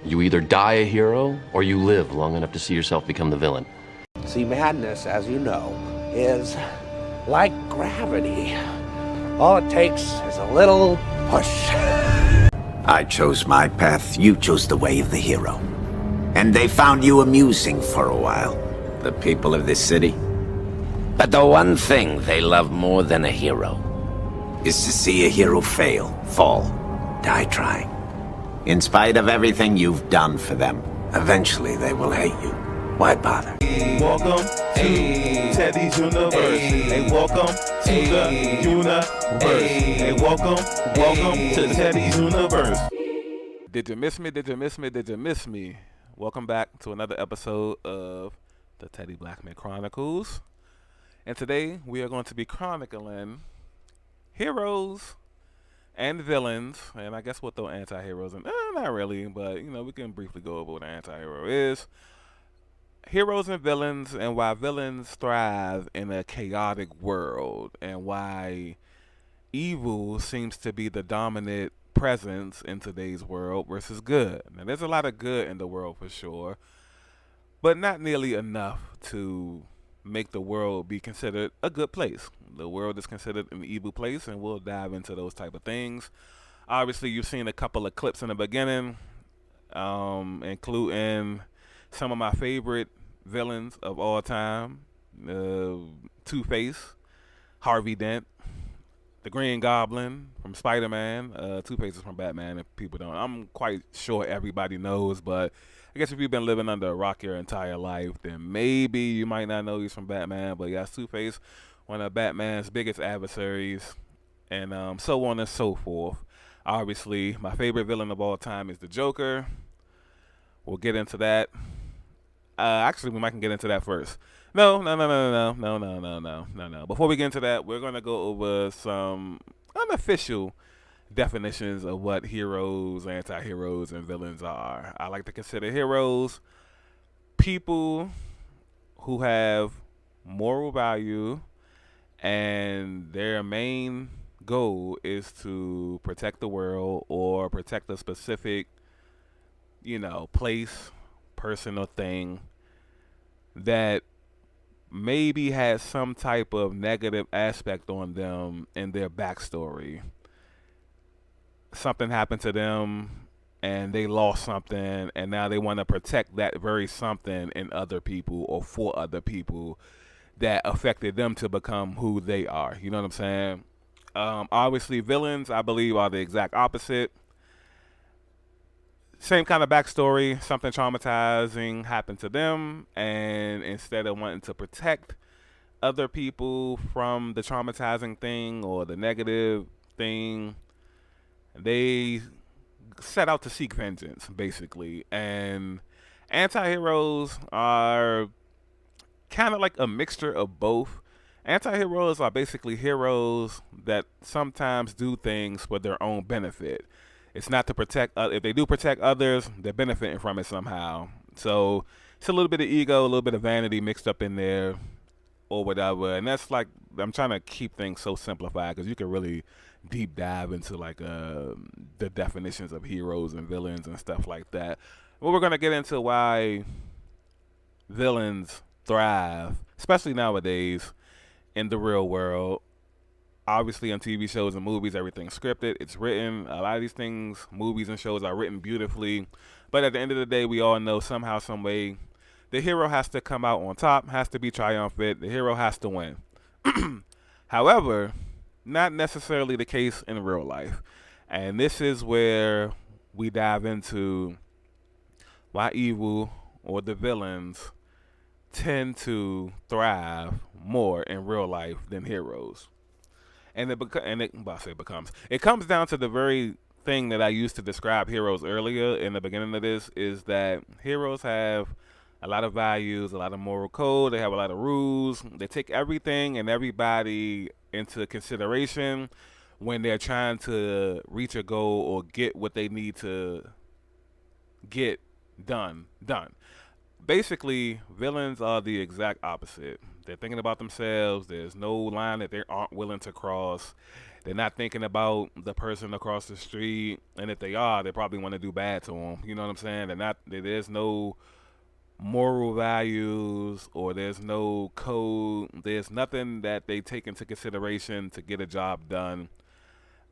You either die a hero, or you live long enough to see yourself become the villain. See, madness, as you know, is like gravity. All it takes is a little push. I chose my path, you chose the way of the hero. And they found you amusing for a while, the people of this city. But the one thing they love more than a hero is to see a hero fail, fall, die trying. In spite of everything you've done for them, eventually they will hate you. Why bother? Welcome to Teddy's Universe. Hey, welcome to the universe. Hey, welcome to Teddy's Universe. Did you miss me? Did you miss me? Did you miss me? Welcome back to another episode of the Teddy Blackmon Chronicles. And today we are going to be chronicling heroes and villains, and I guess we'll throw anti-heroes in. Not really, but we can briefly go over what an anti-hero is. Heroes and villains, and why villains thrive in a chaotic world, and why evil seems to be the dominant presence in today's world versus good. Now, there's a lot of good in the world for sure, but not nearly enough to make the world be considered a good place. The world is considered an evil place, and we'll dive into those type of things. Obviously, you've seen a couple of clips in the beginning, including some of my favorite villains of all time: Two-Face, Harvey Dent, the Green Goblin from Spider-Man. Two-Face is from Batman, if people don't. I'm quite sure everybody knows, but I guess if you've been living under a rock your entire life, then maybe you might not know he's from Batman. But yes, Two-Face, one of Batman's biggest adversaries, and so on and so forth. Obviously, my favorite villain of all time is the Joker. We'll get into that. Actually, we might can get into that first. No. Before we get into that, we're going to go over some unofficial definitions of what heroes, anti-heroes, and villains are. I like to consider heroes people who have moral value, and their main goal is to protect the world or protect a specific, place, person, or thing that maybe has some type of negative aspect on them in their backstory. Something happened to them and they lost something, and now they want to protect that very something in other people or for other people that affected them to become who they are. You know what I'm saying? Obviously, villains, I believe, are the exact opposite. Same kind of backstory. Something traumatizing happened to them, and instead of wanting to protect other people from the traumatizing thing or the negative thing, they set out to seek vengeance, basically. And anti-heroes are kind of like a mixture of both. Anti-heroes are basically heroes that sometimes do things for their own benefit. It's not to protect. If they do protect others, they're benefiting from it somehow. So it's a little bit of ego, a little bit of vanity mixed up in there, or whatever. And that's like, I'm trying to keep things so simplified because you can really deep dive into like the definitions of heroes and villains and stuff like that. But we're gonna get into why villains thrive, especially nowadays in the real world. Obviously, on TV shows and movies, everything's scripted. It's written. A lot of these things, movies and shows, are written beautifully. But at the end of the day, we all know somehow, some way, the hero has to come out on top, has to be triumphant. The hero has to win. However, not necessarily the case in real life. And this is where we dive into why evil or the villains tend to thrive more in real life than heroes. And it comes down to the very thing that I used to describe heroes earlier in the beginning of this, is that heroes have a lot of values, a lot of moral code. They have a lot of rules. They take everything and everybody into consideration when they're trying to reach a goal or get what they need to get done. Basically, villains are the exact opposite. They're thinking about themselves. There's no line that they aren't willing to cross. They're not thinking about the person across the street, and if they are, they probably want to do bad to them. You know what I'm saying? They're not. There's no moral values, or there's no code. There's nothing that they take into consideration to get a job done.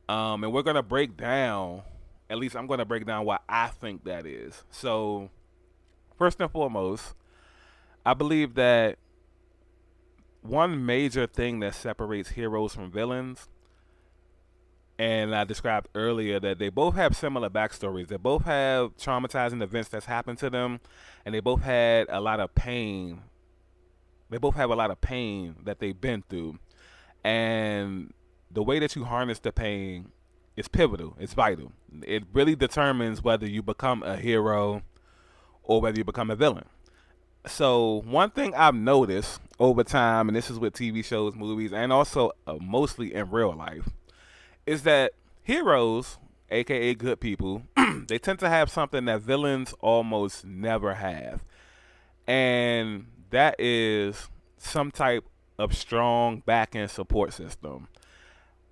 And we're gonna break down. At least I'm gonna break down why I think that is. So, first and foremost, I believe that one major thing that separates heroes from villains, and I described earlier that they both have similar backstories. They both have traumatizing events that's happened to them, and they both had a lot of pain. They both have a lot of pain that they've been through. And the way that you harness the pain is pivotal. It's vital. It really determines whether you become a hero or whether you become a villain. So one thing I've noticed over time, and this is with TV shows, movies, and also mostly in real life, is that heroes, aka good people, they tend to have something that villains almost never have. And that is some type of strong back-end support system.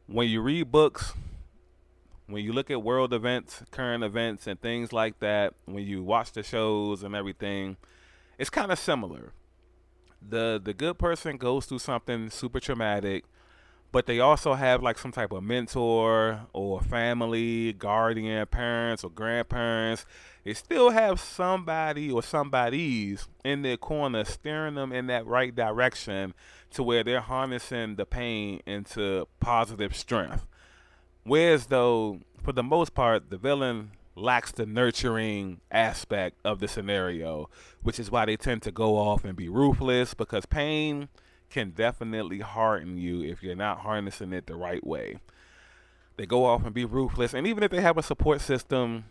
When you read books, when you look at world events, current events, and things like that, when you watch the shows and everything, it's kind of similar. The good person goes through something super traumatic, but they also have like some type of mentor or family, guardian, parents or grandparents. They still have somebody or somebodies in their corner steering them in that right direction to where they're harnessing the pain into positive strength. Whereas though, for the most part, the villain lacks the nurturing aspect of the scenario, which is why they tend to go off and be ruthless, because pain can definitely harden you if you're not harnessing it the right way. They go off and be ruthless, and even if they have a support system,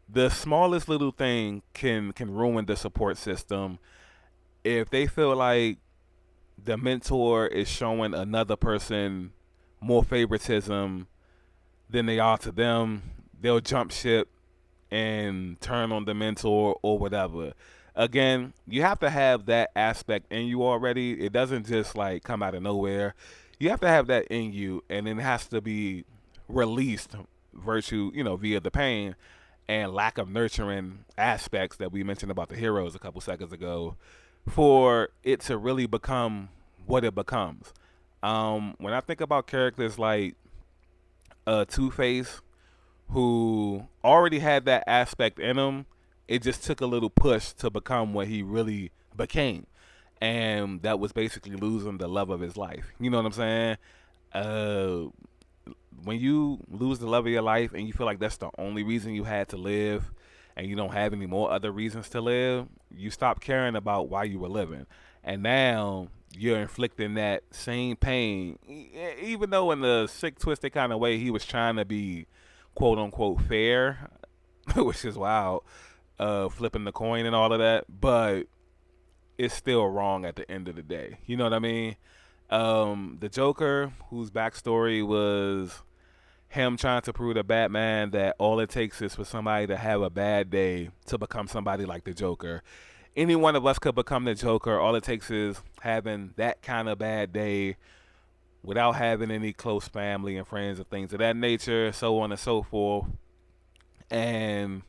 the smallest little thing can ruin the support system. If they feel like the mentor is showing another person more favoritism than they are to them, they'll jump ship and turn on the mentor or whatever. Again, you have to have that aspect in you already. It doesn't just like come out of nowhere. You have to have that in you, and it has to be released via the pain and lack of nurturing aspects that we mentioned about the heroes a couple seconds ago for it to really become what it becomes. When I think about characters like Two-Face, who already had that aspect in him, it just took a little push to become what he really became. And that was basically losing the love of his life. You know what I'm saying? When you lose the love of your life and you feel like that's the only reason you had to live and you don't have any more other reasons to live, you stop caring about why you were living. And now you're inflicting that same pain, even though in the sick, twisted kind of way he was trying to be quote unquote fair, which is wild, flipping the coin and all of that, but it's still wrong at the end of the day. You know what I mean? The Joker, whose backstory was him trying to prove to Batman that all it takes is for somebody to have a bad day to become somebody like the Joker. Any one of us could become the Joker. All it takes is having that kind of bad day without having any close family and friends and things of that nature, so on and so forth. And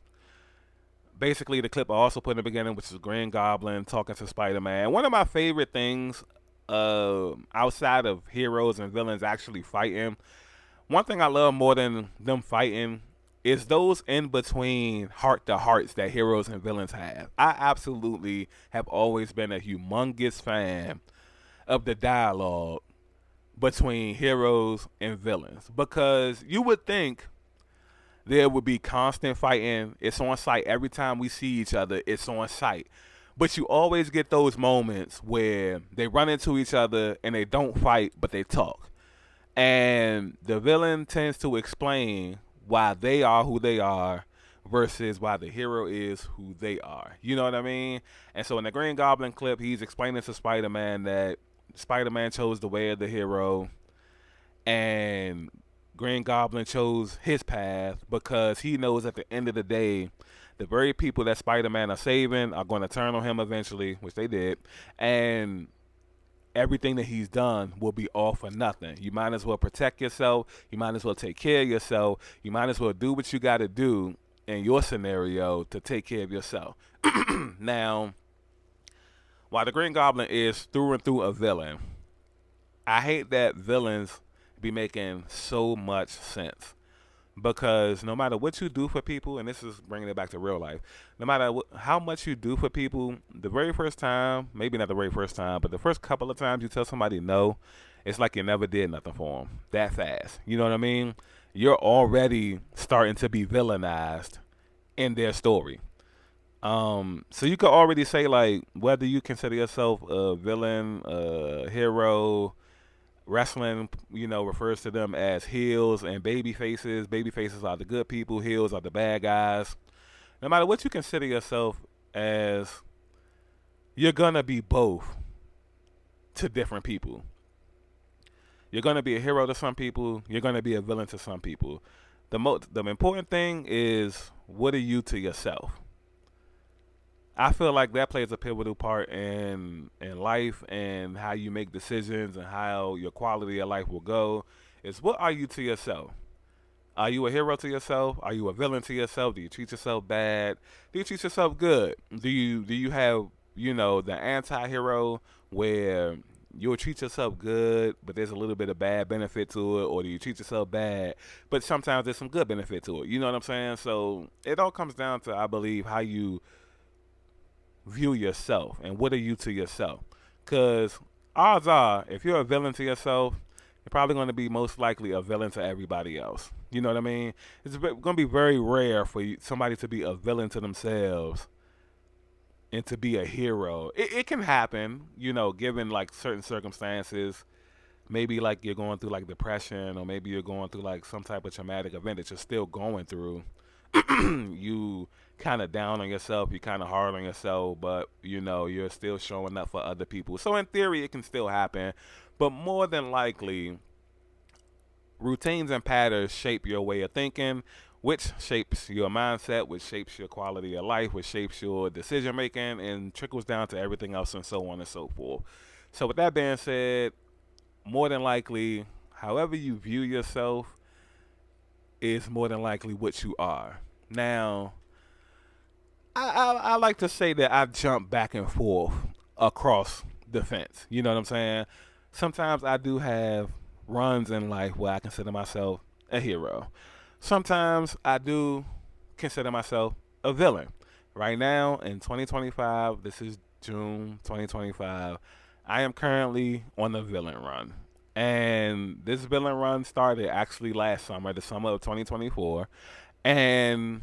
basically the clip I also put in the beginning, which is Green Goblin talking to Spider-Man. One of my favorite things outside of heroes and villains actually fighting, one thing I love more than them fighting is those in between heart-to-hearts that heroes and villains have. I absolutely have always been a humongous fan of the dialogue between heroes and villains, because you would think there would be constant fighting. It's on sight. Every time we see each other, it's on sight. But you always get those moments where they run into each other and they don't fight, but they talk. And the villain tends to explain why they are who they are versus why the hero is who they are. You know what I mean? And so in the Green Goblin clip, he's explaining to Spider-Man that Spider-Man chose the way of the hero, and Green Goblin chose his path because he knows at the end of the day, the very people that Spider-Man are saving are going to turn on him eventually, which they did. And everything that he's done will be all for nothing. You might as well protect yourself. You might as well take care of yourself. You might as well do what you got to do in your scenario to take care of yourself. Now, while the Green Goblin is through and through a villain, I hate that villains be making so much sense. Because no matter what you do for people, and this is bringing it back to real life, no matter how much you do for people, the very first time, maybe not the very first time, but the first couple of times you tell somebody no, it's like you never did nothing for them that fast. You know what I mean? You're already starting to be villainized in their story. So you could already say, like, whether you consider yourself a villain, a hero. Wrestling, refers to them as heels and baby faces. Baby faces are the good people. Heels are the bad guys. No matter what you consider yourself as, you're going to be both to different people. You're going to be a hero to some people. You're going to be a villain to some people. The important thing is, what are you to yourself? I feel like that plays a pivotal part in life and how you make decisions and how your quality of life will go. Is, what are you to yourself? Are you a hero to yourself? Are you a villain to yourself? Do you treat yourself bad? Do you treat yourself good? Do you have, the anti-hero where you'll treat yourself good, but there's a little bit of bad benefit to it? Or do you treat yourself bad, but sometimes there's some good benefit to it? You know what I'm saying? So it all comes down to, I believe, how you view yourself and what are you to yourself. Because odds are, if you're a villain to yourself, you're probably going to be most likely a villain to everybody else. You know what I mean? It's going to be very rare for somebody to be a villain to themselves and to be a hero. It can happen, given like certain circumstances. Maybe like you're going through like depression, or maybe you're going through like some type of traumatic event that you're still going through. You kind of down on yourself, you're kind of hard on yourself, but you're still showing up for other people. So in theory, it can still happen, but more than likely, routines and patterns shape your way of thinking, which shapes your mindset, which shapes your quality of life, which shapes your decision making, and trickles down to everything else, and so on and so forth. So with that being said, more than likely, however you view yourself is more than likely what you are. Now, I like to say that I jump back and forth across the fence. You know what I'm saying? Sometimes I do have runs in life where I consider myself a hero. Sometimes I do consider myself a villain. Right now, in 2025, this is June 2025, I am currently on the villain run. And this villain run started actually last summer, the summer of 2024. And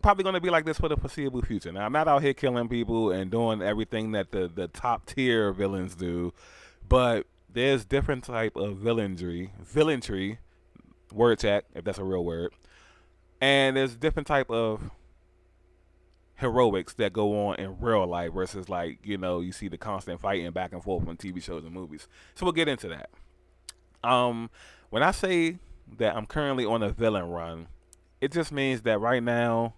probably going to be like this for the foreseeable future. Now, I'm not out here killing people and doing everything that the top tier villains do, but there's different type of villainry, word check, if that's a real word, and there's different type of heroics that go on in real life versus like, you see the constant fighting back and forth on TV shows and movies. So we'll get into that. When I say that I'm currently on a villain run, it just means that right now,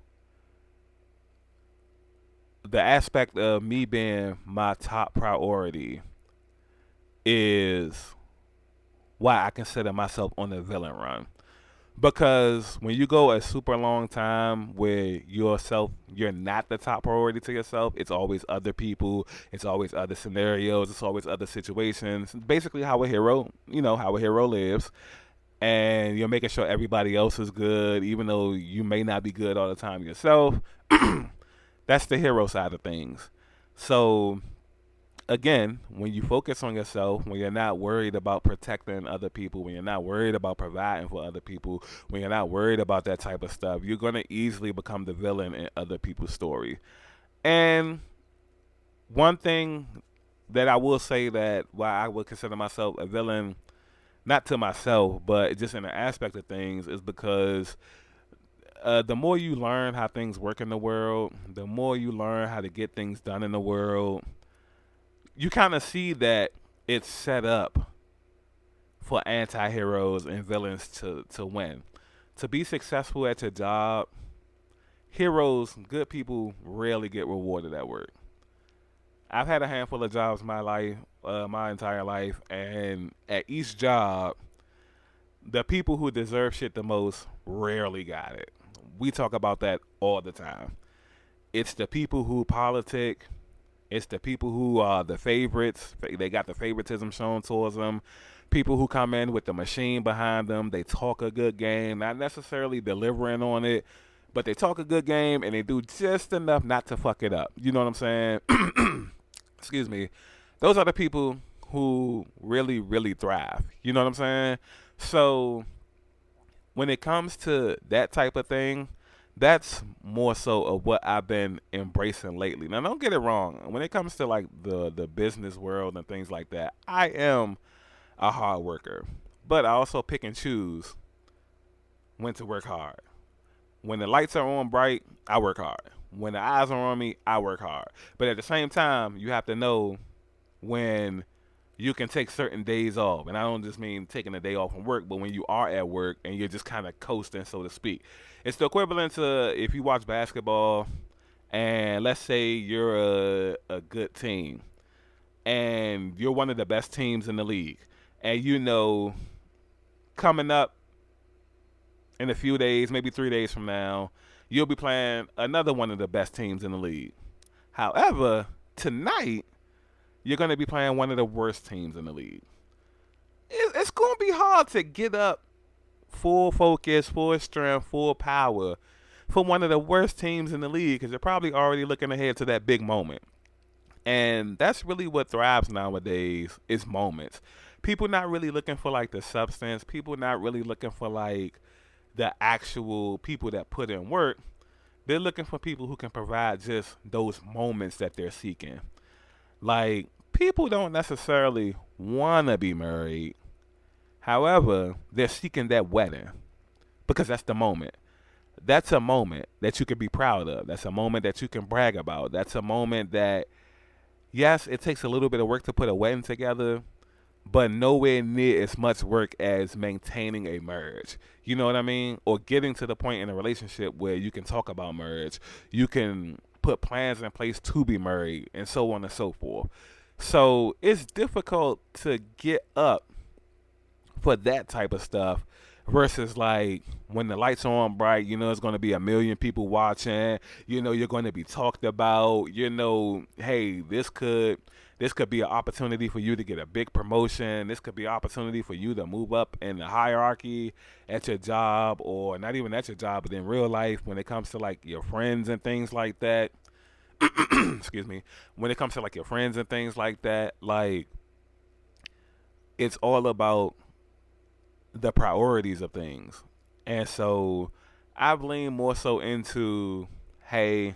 the aspect of me being my top priority is why I consider myself on the villain run. Because when you go a super long time where you're not the top priority to yourself, it's always other people, it's always other scenarios, it's always other situations. Basically how a hero lives. And you're making sure everybody else is good, even though you may not be good all the time yourself. That's the hero side of things. So again, when you focus on yourself, when you're not worried about protecting other people, when you're not worried about providing for other people, when you're not worried about that type of stuff, you're going to easily become the villain in other people's story. And one thing that I will say that why I would consider myself a villain, not to myself, but just in the aspect of things, is because the more you learn how things work in the world, the more you learn how to get things done in the world, you kind of see that it's set up for anti-heroes and villains to win. To be successful at your job, heroes, good people, rarely get rewarded at work. I've had a handful of jobs in my life, my entire life, and at each job, the people who deserve shit the most rarely got it. We talk about that all the time. It's the people who politic. It's the people who are the favorites. They got the favoritism shown towards them. People who come in with the machine behind them. They talk a good game, not necessarily delivering on it, but they talk a good game and they do just enough not to fuck it up. You know what I'm saying? Excuse me. Those are the people who really, really thrive. You know what I'm saying? So when it comes to that type of thing, that's more so of what I've been embracing lately. Now, don't get it wrong. When it comes to like the business world and things like that, I am a hard worker, but I also pick and choose when to work hard. When the lights are on bright, I work hard. When the eyes are on me, I work hard. But at the same time, you have to know when you can take certain days off. And I don't just mean taking a day off from work, but when you are at work and you're just kind of coasting, so to speak. It's the equivalent to if you watch basketball and let's say you're a good team and you're one of the best teams in the league. And you know, coming up in a few days, maybe 3 days from now, you'll be playing another one of the best teams in the league. However, tonight, you're going to be playing one of the worst teams in the league. It's going to be hard to get up full focus, full strength, full power for one of the worst teams in the league because you're probably already looking ahead to that big moment. And that's really what thrives nowadays is moments. People not really looking for like the substance. People not really looking for like the actual people that put in work. They're looking for people who can provide just those moments that they're seeking. Like, people don't necessarily want to be married. However, they're seeking that wedding because that's the moment. That's a moment that you can be proud of. That's a moment that you can brag about. That's a moment that, yes, it takes a little bit of work to put a wedding together, but nowhere near as much work as maintaining a marriage. You know what I mean? Or getting to the point in a relationship where you can talk about marriage. You can put plans in place to be married and so on and so forth. So it's difficult to get up for that type of stuff versus like when the lights are on bright, you know, it's going to be a million people watching, you know, you're going to be talked about, you know, hey, this could be an opportunity for you to get a big promotion. This could be an opportunity for you to move up in the hierarchy at your job or not even at your job, but in real life when it comes to like your friends and things like that. Excuse me. When it comes to like your friends and things like that, like it's all about the priorities of things. And so I've leaned more so into, hey,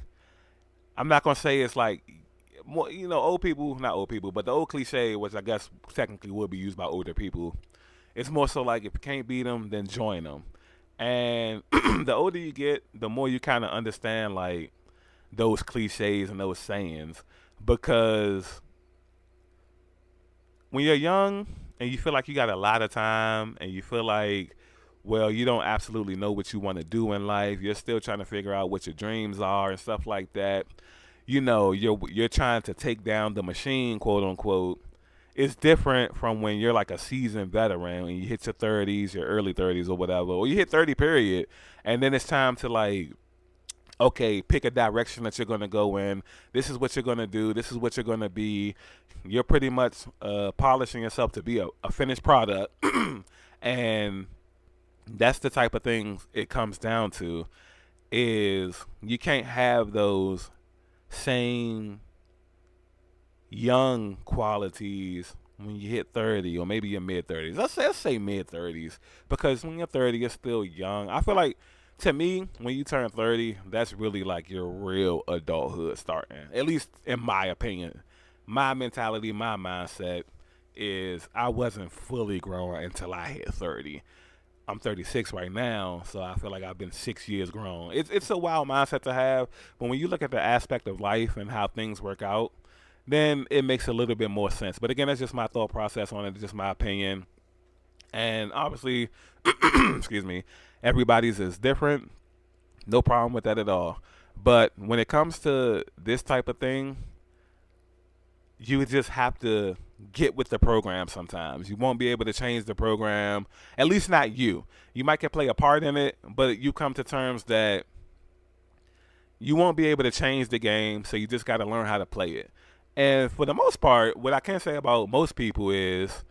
I'm not going to say it's like, more, you know, not old people, but the old cliche, which I guess technically would be used by older people. It's more so like if you can't beat them, then join them. And the older you get, the more you kind of understand like those cliches and those sayings. Because when you're young and you feel like you got a lot of time and you feel like, well, you don't absolutely know what you want to do in life. You're still trying to figure out what your dreams are and stuff like that. You know, you're trying to take down the machine, quote unquote. It's different from when you're like a seasoned veteran and you hit your 30s, your early 30s or whatever, or you hit 30 period, and then it's time to like, okay, pick a direction that you're going to go in. This is what you're going to do. This is what you're going to be. You're pretty much polishing yourself to be a finished product. And that's the type of things it comes down to is you can't have those same young qualities when you hit 30 or maybe your mid-30s. Let's say mid-30s because when you're 30, you're still young. I feel like, to me, when you turn 30, that's really like your real adulthood starting, at least in my opinion. My mentality, my mindset is I wasn't fully grown until I hit 30. I'm 36 right now, so I feel like I've been 6 years grown. It's a wild mindset to have, but when you look at the aspect of life and how things work out, then it makes a little bit more sense. But again, that's just my thought process on it, just my opinion. And obviously, excuse me, everybody's is different. No problem with that at all. But when it comes to this type of thing, you just have to get with the program sometimes. You won't be able to change the program, at least not you. You might can play a part in it, but you come to terms that you won't be able to change the game, so you just got to learn how to play it. And for the most part, what I can say about most people is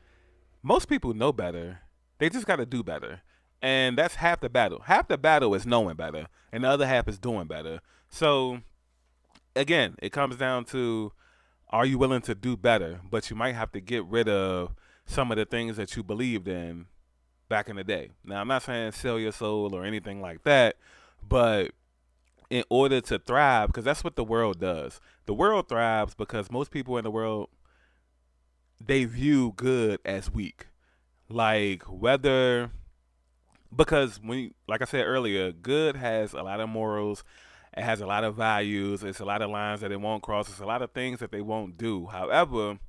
most people know better. They just got to do better. And that's half the battle. Half the battle is knowing better, and the other half is doing better. So, again, it comes down to, are you willing to do better? But you might have to get rid of some of the things that you believed in back in the day. Now, I'm not saying sell your soul or anything like that, but in order to thrive, because that's what the world does. The world thrives because most people in the world, they view good as weak. Like because like I said earlier, good has a lot of morals. It has a lot of values. It's a lot of lines that it won't cross. It's a lot of things that they won't do. However,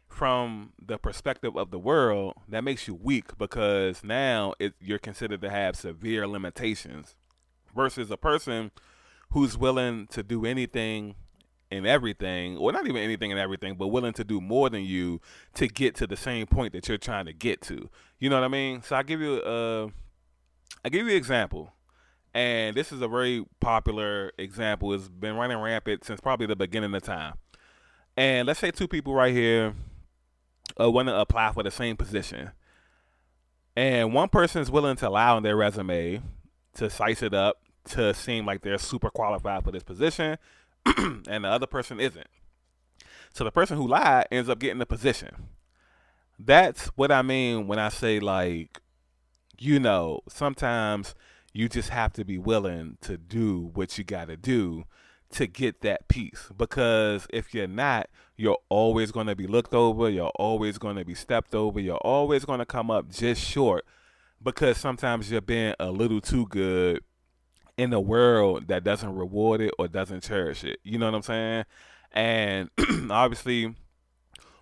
from the perspective of the world, that makes you weak because now you're considered to have severe limitations versus a person who's willing to do anything and everything, or not even anything and everything, but willing to do more than you to get to the same point that you're trying to get to. You know what I mean? So I give you an example. And this is a very popular example. It's been running rampant since probably the beginning of time. And let's say two people right here want to apply for the same position. And one person is willing to lie on their resume to size it up to seem like they're super qualified for this position, and the other person isn't. So the person who lied ends up getting the position. That's what I mean when I say, like, sometimes you just have to be willing to do what you got to do to get that piece. Because if you're not, you're always going to be looked over. You're always going to be stepped over. You're always going to come up just short because sometimes you're being a little too good in a world that doesn't reward it or doesn't cherish it. You know what I'm saying? And obviously,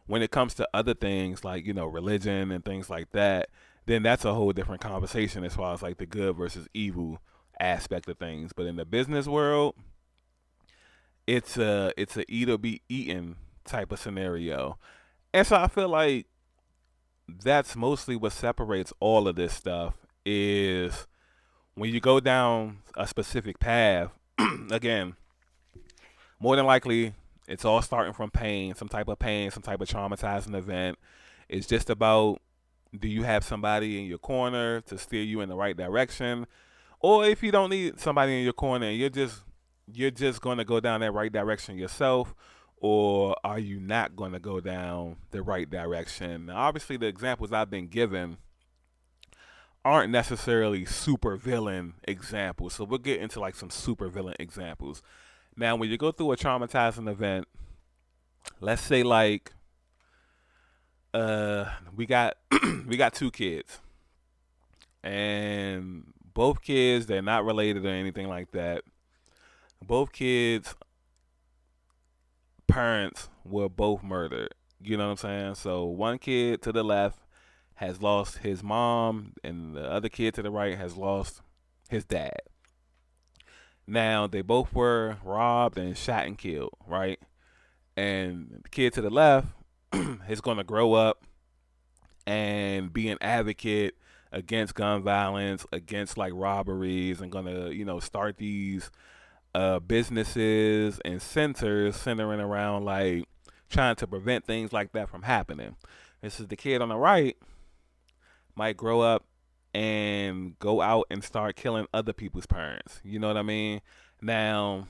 when it comes to other things like, religion and things like that, then that's a whole different conversation as far as like the good versus evil aspect of things. But in the business world, it's a eat or be eaten type of scenario. And so I feel like that's mostly what separates all of this stuff is when you go down a specific path, again, more than likely, it's all starting from pain, some type of traumatizing event. It's just about, do you have somebody in your corner to steer you in the right direction? Or if you don't need somebody in your corner, you're just going to go down that right direction yourself, or are you not going to go down the right direction? Now, obviously, the examples I've been given aren't necessarily super villain examples. So we'll get into like some super villain examples. Now, when you go through a traumatizing event, let's say like we got two kids, and both kids, they're not related or anything like that. Both kids' parents were both murdered. You know what I'm saying? So one kid to the left has lost his mom, and the other kid to the right has lost his dad. Now, they both were robbed and shot and killed, right? And the kid to the left is going to grow up and be an advocate against gun violence, against like robberies, and going to, start these businesses and centers centering around like trying to prevent things like that from happening. This is the kid on the right might grow up and go out and start killing other people's parents. You know what I mean? Now,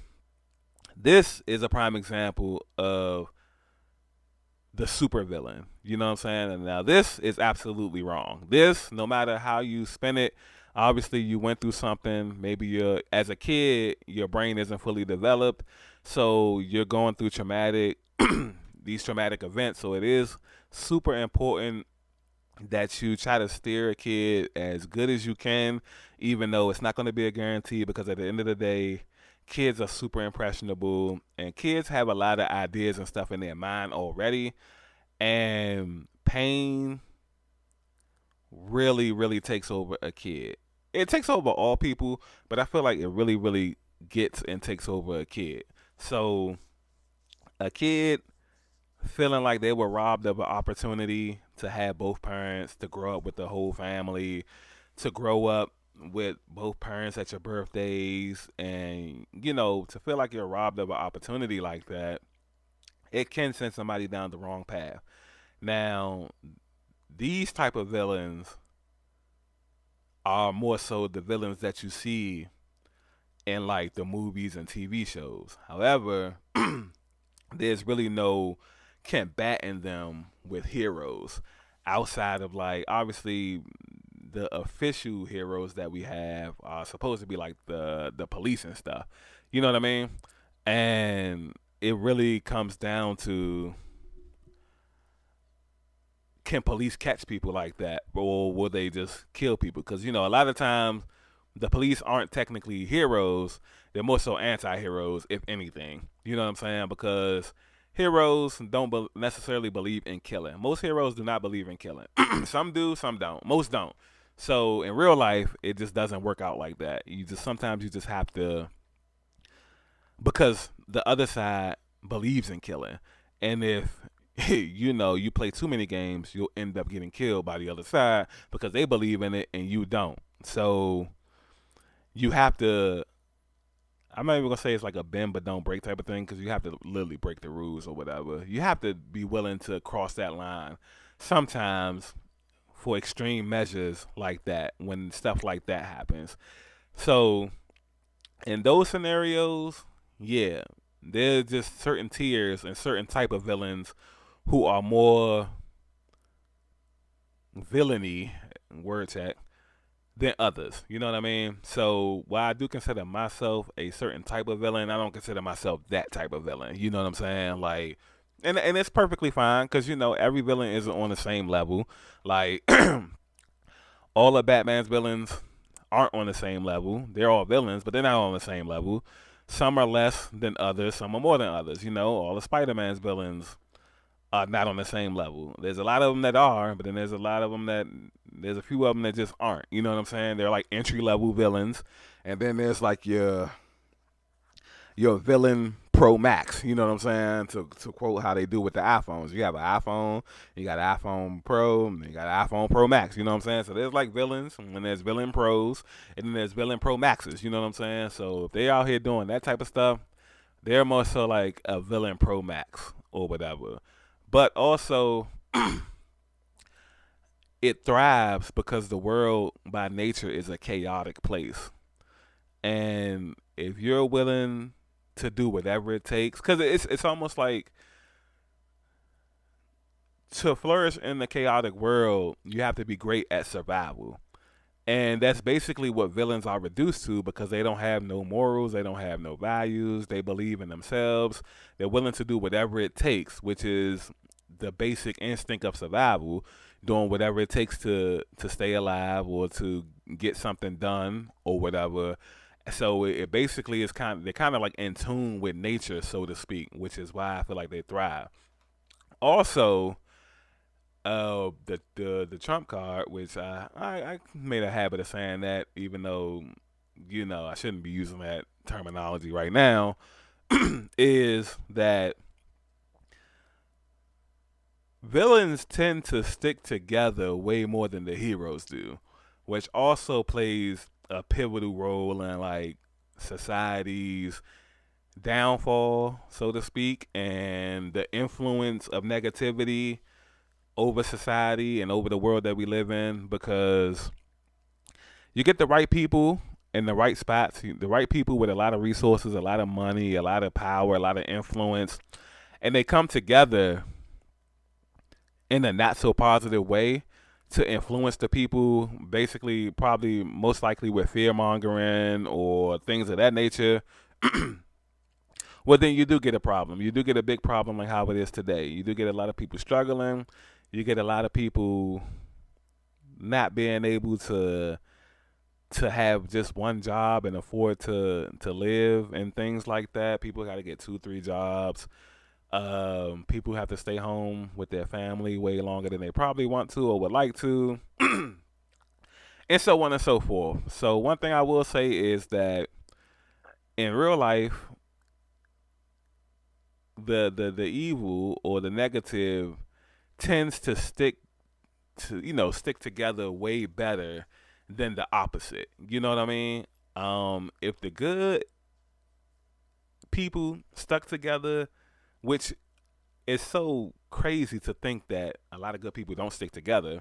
this is a prime example of the supervillain. You know what I'm saying? And now this is absolutely wrong. This, no matter how you spin it, obviously you went through something. Maybe as a kid, your brain isn't fully developed, so you're going through these traumatic events. So it is super important that you try to steer a kid as good as you can, even though it's not going to be a guarantee, because at the end of the day, kids are super impressionable, and kids have a lot of ideas and stuff in their mind already, and pain really, really takes over a kid. It takes over all people, but I feel like it really, really gets and takes over a kid. So a kid feeling like they were robbed of an opportunity to have both parents, to grow up with the whole family, to grow up with both parents at your birthdays, and to feel like you're robbed of an opportunity like that, it can send somebody down the wrong path. Now, these type of villains are more so the villains that you see in like the movies and TV shows. However, there's really no combating them with heroes outside of like obviously the official heroes that we have are supposed to be like the police and stuff. You know what I mean? And it really comes down to, can police catch people like that, or will they just kill people? Because a lot of times the police aren't technically heroes; they're more so anti-heroes, if anything. You know what I'm saying? Because heroes don't necessarily believe in killing. Most heroes do not believe in killing. Some do, some don't. Most don't. So in real life, it just doesn't work out like that. Sometimes you just have to, because the other side believes in killing, and if you play too many games, you'll end up getting killed by the other side because they believe in it and you don't. So you have to, I'm not even gonna say it's like a bend but don't break type of thing, because you have to literally break the rules or whatever. You have to be willing to cross that line sometimes for extreme measures like that, when stuff like that happens. So in those scenarios, yeah, there's just certain tiers and certain type of villains who are more villainy, word check, than others. You know what I mean? So while I do consider myself a certain type of villain, I don't consider myself that type of villain. You know what I'm saying? Like, and it's perfectly fine, because every villain isn't on the same level. Like all of Batman's villains aren't on the same level. They're all villains, but they're not on the same level. Some are less than others. Some are more than others. All of Spider-Man's villains are not on the same level. There's a lot of them that are, but then there's a few of them that just aren't. You know what I'm saying? They're like entry level villains, and then there's like your villain Pro Max. You know what I'm saying? To quote how they do with the iPhones, you have an iPhone, you got an iPhone Pro, and you got an iPhone Pro Max. You know what I'm saying? So there's like villains, and then there's villain pros, and then there's villain Pro Maxes. You know what I'm saying? So if they out here doing that type of stuff, they're more so like a villain Pro Max or whatever. But also, it thrives because the world by nature is a chaotic place. And if you're willing to do whatever it takes, because it's almost like, to flourish in the chaotic world, you have to be great at survival. And that's basically what villains are reduced to, because they don't have no morals, they don't have no values, they believe in themselves, they're willing to do whatever it takes, which is the basic instinct of survival, doing whatever it takes to stay alive or to get something done or whatever. So it basically is they're kind of like in tune with nature, so to speak, which is why I feel like they thrive. Also, the trump card, which I made a habit of saying that, even though I shouldn't be using that terminology right now, is that villains tend to stick together way more than the heroes do, which also plays a pivotal role in like society's downfall, so to speak, and the influence of negativity over society and over the world that we live in. Because you get the right people in the right spots, the right people with a lot of resources, a lot of money, a lot of power, a lot of influence, and they come together in a not so positive way to influence the people, basically probably most likely with fear mongering or things of that nature. Well, then you do get a problem. You do get a big problem, like how it is today. You do get a lot of people struggling. You get a lot of people not being able to have just one job and afford to live and things like that. People got to get 2-3 jobs. People have to stay home with their family way longer than they probably want to or would like to, and so on and so forth. So one thing I will say is that in real life, the evil or the negative tends to stick together way better than the opposite. You know what I mean? If the good people stuck together, which is so crazy to think that a lot of good people don't stick together,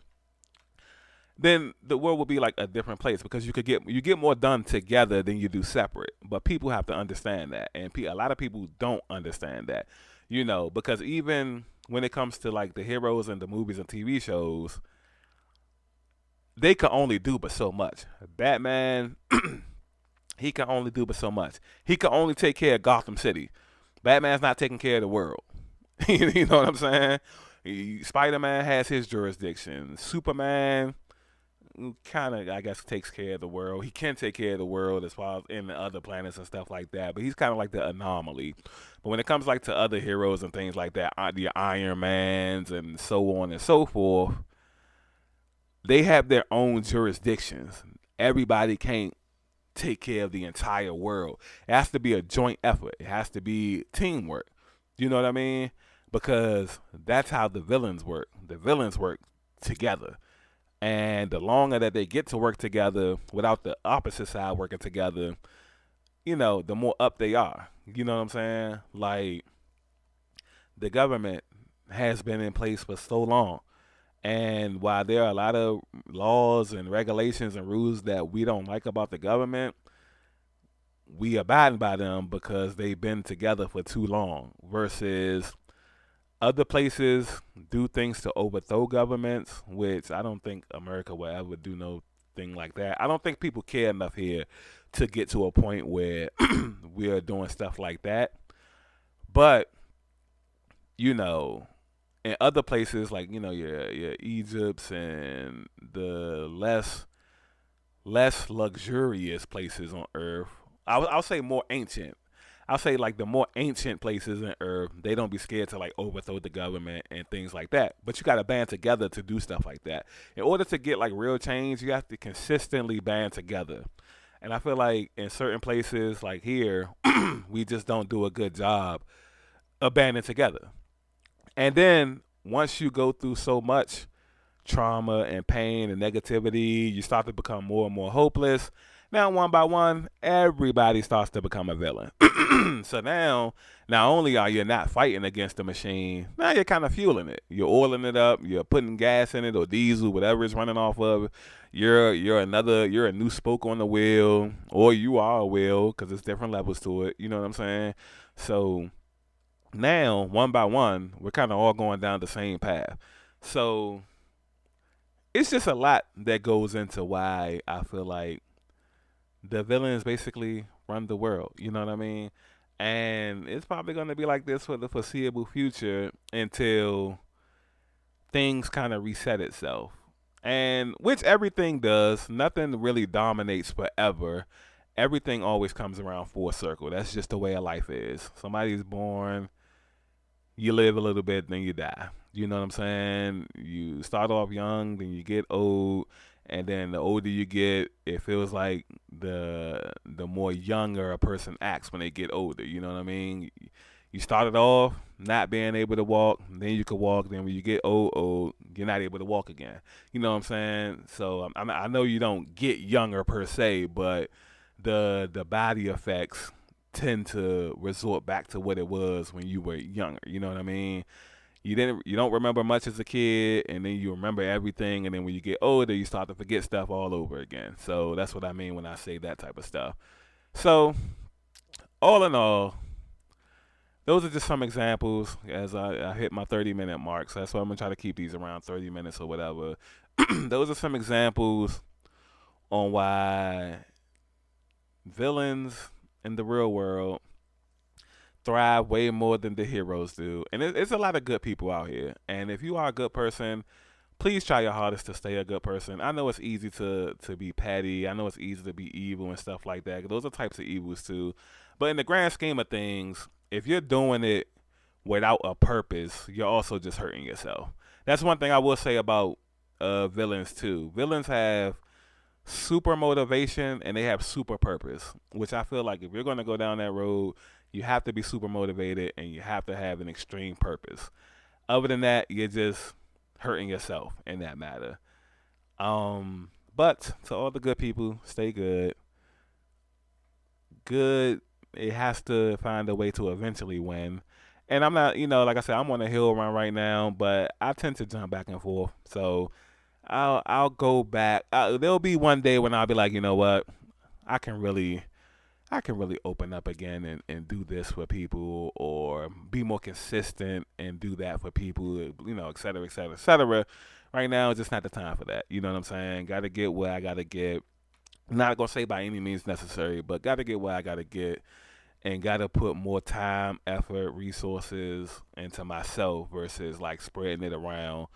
then the world will be like a different place, because you get more done together than you do separate. But people have to understand that, and a lot of people don't understand that, because even when it comes to like the heroes in the movies and TV shows, they can only do but so much. Batman, he can only do but so much. He can only take care of Gotham City. Batman's not taking care of the world. You know what I'm saying? Spider-Man has his jurisdiction. Superman kind of, I guess, takes care of the world. He can take care of the world as far as in the other planets and stuff like that, but he's kind of like the anomaly. But when it comes like to other heroes and things like that, the Iron Mans and so on and so forth, they have their own jurisdictions. Everybody can't take care of the entire world. It has to be a joint effort. It has to be teamwork. You know what I mean? Because that's how the villains work. The villains work together. And the longer that they get to work together without the opposite side working together, the more up they are. You know what I'm saying? Like, the government has been in place for so long. And while there are a lot of laws and regulations and rules that we don't like about the government, we abide by them because they've been together for too long. Versus other places do things to overthrow governments, which I don't think America will ever do no thing like that. I don't think people care enough here to get to a point where we are doing stuff like that. But, in other places like, your Egypt's and the less luxurious places on Earth, I'll say more ancient. I'll say like the more ancient places in Earth, they don't be scared to like overthrow the government and things like that. But you got to band together to do stuff like that. In order to get like real change, you have to consistently band together. And I feel like in certain places like here, we just don't do a good job of banding together. And then once you go through so much trauma and pain and negativity, you start to become more and more hopeless. Now, one by one, everybody starts to become a villain. So now, not only are you not fighting against the machine, now you're kind of fueling it. You're oiling it up. You're putting gas in it or diesel, whatever it's running off of. You're a new spoke on the wheel, or you are a wheel, because there's different levels to it. You know what I'm saying? So now, one by one, we're kind of all going down the same path. So it's just a lot that goes into why I feel like the villains basically run the world. You know what I mean? And it's probably going to be like this for the foreseeable future until things kind of reset itself. And which everything does. Nothing really dominates forever. Everything always comes around full circle. That's just the way of life is. Somebody's born, you live a little bit, then you die. You know what I'm saying? You start off young, then you get old, and then the older you get, it feels like the more younger a person acts when they get older. You know what I mean? You started off not being able to walk, then you could walk. Then when you get old, you're not able to walk again. You know what I'm saying? So I know you don't get younger per se, but the body effects tend to resort back to what it was when you were younger. You know what I mean? You don't remember much as a kid, and then you remember everything, and then when you get older, you start to forget stuff all over again. So that's what I mean when I say that type of stuff. So all in all, those are just some examples as I hit my 30-minute mark. So that's why I'm going to try to keep these around 30 minutes or whatever. Those are some examples on why villains in the real world thrive way more than the heroes do. And it's a lot of good people out here. And if you are a good person, please try your hardest to stay a good person. I know it's easy to be petty. I know it's easy to be evil and stuff like that. Those are types of evils too. But in the grand scheme of things, if you're doing it without a purpose, you're also just hurting yourself. That's one thing I will say about villains too. Villains have super motivation and they have super purpose, which I feel like if you're going to go down that road, You have to be super motivated, and you have to have an extreme purpose. Other than that, you're just hurting yourself in that matter. But to all the good people, stay good. Good, it has to find a way to eventually win. And I'm not, like I said, I'm on a hill run right now, but I tend to jump back and forth. So I'll go back. There'll be one day when I'll be like, you know what, I can really open up again and do this for people, or be more consistent and do that for people, et cetera, et cetera, et cetera. Right now, it's just not the time for that. You know what I'm saying? Got to get where I got to get. Not going to say by any means necessary, but got to get where I got to get, and got to put more time, effort, resources into myself versus like spreading it around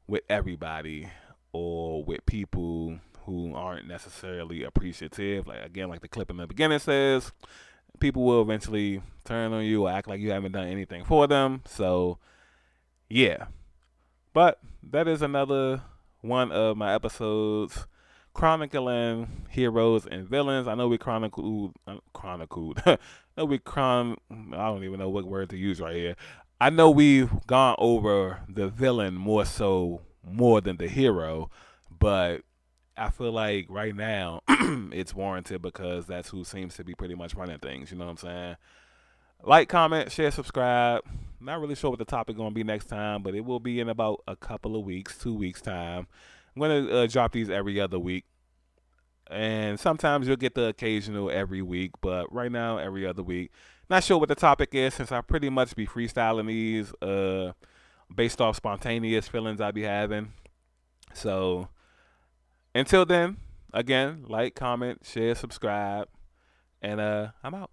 with everybody or with people who aren't necessarily appreciative. Like, again, like the clip in the beginning says, people will eventually turn on you or act like you haven't done anything for them. So, yeah. But that is another one of my episodes chronicling heroes and villains. I know we chronicled. I don't even know what word to use right here. I know we've gone over the villain more than the hero, but I feel like right now it's warranted because that's who seems to be pretty much running things. You know what I'm saying? Like, comment, share, subscribe. Not really sure what the topic going to be next time, but it will be in about a couple of weeks, 2 weeks time. I'm going to drop these every other week. And sometimes you'll get the occasional every week, but right now, every other week. Not sure what the topic is, since I pretty much be freestyling these based off spontaneous feelings I be having. So, until then, again, like, comment, share, subscribe, and I'm out.